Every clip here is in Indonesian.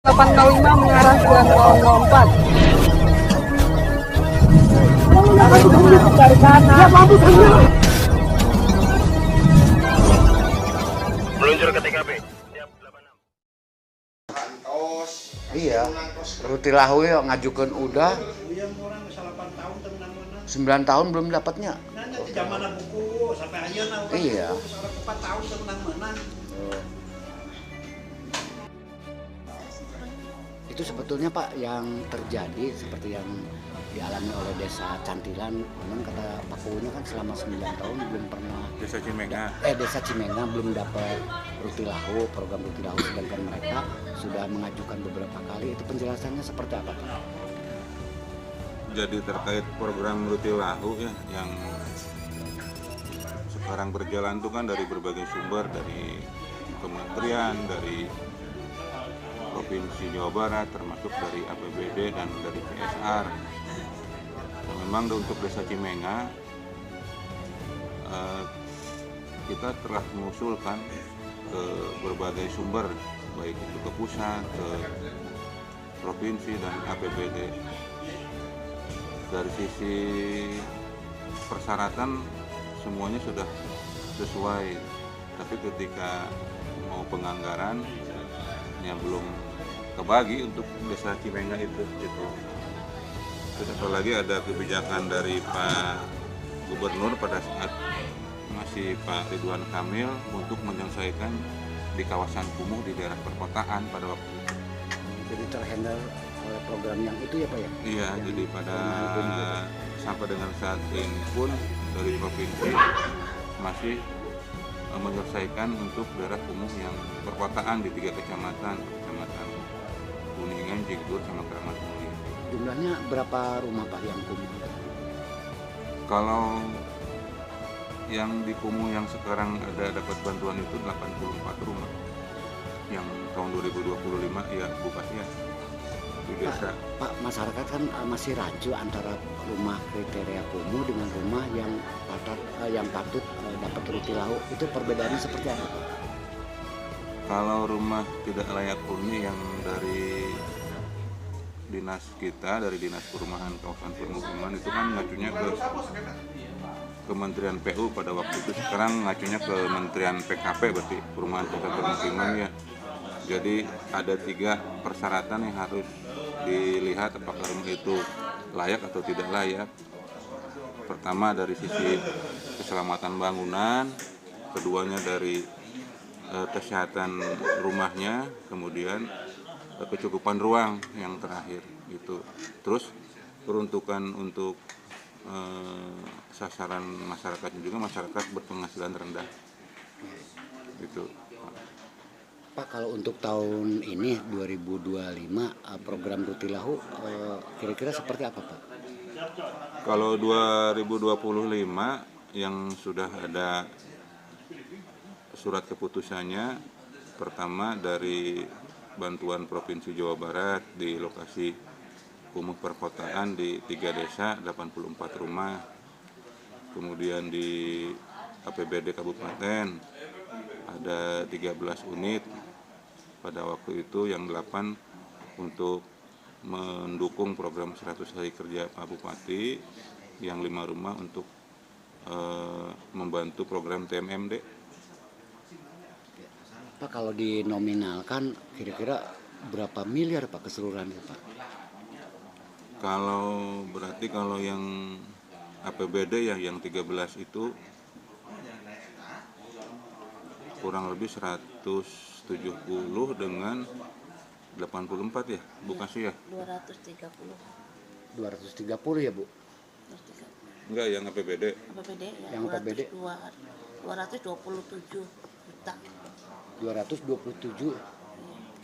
805 mengarah ke 004. Dari sana. Ya, mampu sana. Meluncur ke TKP. Siap 86. Iya, Ruti Lahu ya ngajukan udah 9 tahun belum dapatnya. Zaman buku sampai ayeuna Iya. 4 tahun menang-menang. Itu sebetulnya Pak yang terjadi seperti yang dialami oleh Desa Cantilan. Memang kata Pak Kuunya kan selama 9 tahun belum pernah Desa Cimenga. Desa Cimenga belum dapat Ruti Lahu, program Ruti Lahu, sedangkan mereka sudah mengajukan beberapa kali. Itu penjelasannya seperti apa Pak? Jadi terkait program Ruti Lahu ya yang sekarang berjalan itu kan dari berbagai sumber, dari kementerian, dari Provinsi Jawa Barat, termasuk dari APBD dan dari CSR. Dan memang untuk Desa Cimenga kita telah mengusulkan ke berbagai sumber, baik itu ke pusat, ke provinsi dan APBD. Dari sisi persyaratan semuanya sudah sesuai, tapi ketika mau penganggaran ya belum kebagi untuk Desa Cimenga itu gitu. Terus apalagi ada kebijakan dari Pak Gubernur pada saat masih Pak Ridwan Kamil untuk menyelesaikan di kawasan kumuh di daerah perkotaan pada waktu itu. Jadi terhandle oleh program yang itu ya Pak ya? Iya, Yang jadi pada program sampai dengan saat ini pun dari provinsi masih menyelesaikan untuk daerah kumuh yang perkotaan di 3 kecamatan Kuningan, Cigur, sama Keramat Muli. Jumlahnya berapa rumah Pak yang kumuh? Kalau yang di kumuh yang sekarang ada dapat bantuan itu 84 rumah. Yang tahun 2025 ya Bupati ya di desa. Pak, masyarakat kan masih rancu antara rumah kriteria kumuh dengan rumah yang patut dapat Ruti Lahu. Itu perbedaannya seperti apa Pak? Kalau rumah tidak layak huni yang dari dinas kita, dari Dinas Perumahan Kawasan Permukiman itu kan ngacunya ke Kementerian PU pada waktu itu, sekarang ngacunya ke Kementerian PKP, berarti Perumahan Kawasan Permukiman ya. Jadi ada 3 persyaratan yang harus dilihat apakah rumah itu layak atau tidak layak. Pertama dari sisi keselamatan bangunan, keduanya dari kesehatan rumahnya, kemudian kecukupan ruang yang terakhir itu. Terus peruntukan untuk sasaran masyarakatnya juga masyarakat berpenghasilan rendah. Itu. Pak, kalau untuk tahun ini 2025 program Ruti Lahu kira-kira seperti apa Pak? Kalau 2025 yang sudah ada surat keputusannya, pertama dari bantuan Provinsi Jawa Barat di lokasi kumuh perkotaan di 3 desa 84 rumah, kemudian di APBD Kabupaten ada 13 unit pada waktu itu, yang 8 untuk mendukung program 100 hari kerja Pak Bupati, yang 5 rumah untuk membantu program TMMD. Pak, kalau dinominalkan kira-kira berapa miliar Pak keseluruhannya Pak? Kalau berarti kalau yang APBD ya yang 13 itu kurang lebih 170 dengan 84 ya, bukan sih ya? 230 230 ya Bu? Enggak, yang APBD. APBD ya, Yang APBD? 227 juta. 227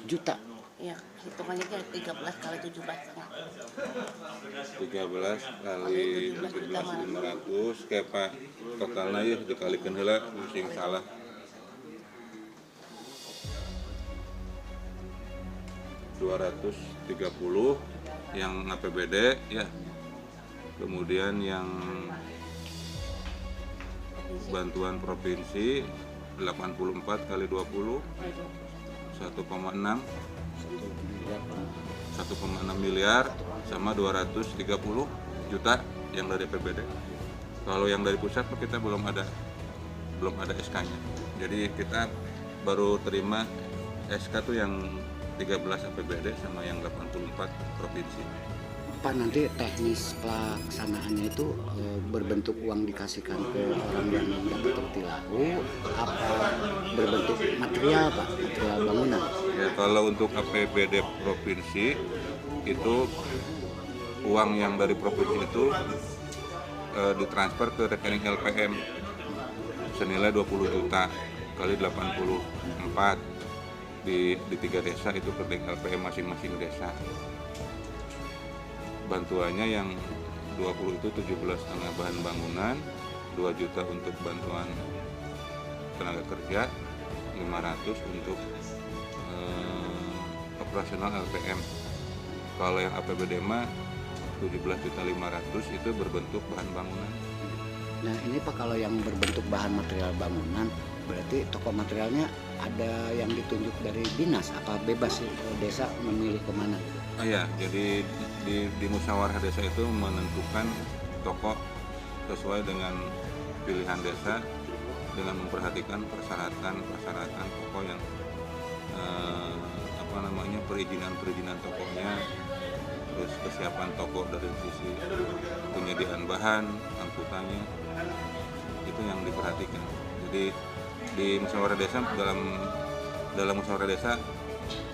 juta. Ya, hitungannya kan 13 kali 17 setengah. 13 kali 17.500 kayak Pak totalnya ya dikalikan heula sing salah. Rp230 yang APBD ya. Kemudian yang bantuan provinsi 84 kali 20 1,6 1,6 miliar sama 230 juta yang dari APBD. Kalau yang dari pusat kita belum ada SK-nya. Jadi kita baru terima SK tuh yang 13 APBD sama yang 84 provinsi. Pak, nanti teknis pelaksanaannya itu berbentuk uang dikasihkan ke orang yang dapat roti lahu, apa berbentuk material Pak, material bangunan? Ya, kalau untuk APBD provinsi itu uang yang dari provinsi itu ditransfer ke rekening LPM senilai 20 juta kali 84 di 3 desa itu ke rekening LPM masing-masing desa. Bantuannya yang 20 itu 17,5 bahan bangunan, 2 juta untuk bantuan tenaga kerja, 500 untuk operasional LPM. Kalau yang APBD mah 17.500.000 itu berbentuk bahan bangunan. Nah ini Pak, kalau yang berbentuk bahan material bangunan berarti toko materialnya ada yang ditunjuk dari dinas apa bebas sih desa memilih kemana? Oh iya, jadi di musyawarah desa itu menentukan toko sesuai dengan pilihan desa dengan memperhatikan persyaratan toko yang perizinan tokonya, terus kesiapan toko dari sisi penyediaan bahan, angkutannya, itu yang diperhatikan. Jadi di musyawarah desa dalam musyawarah desa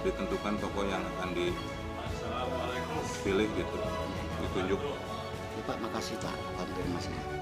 ditentukan toko yang akan dipilih gitu, ditunjuk. Pak, makasih Pak konfirmasinya.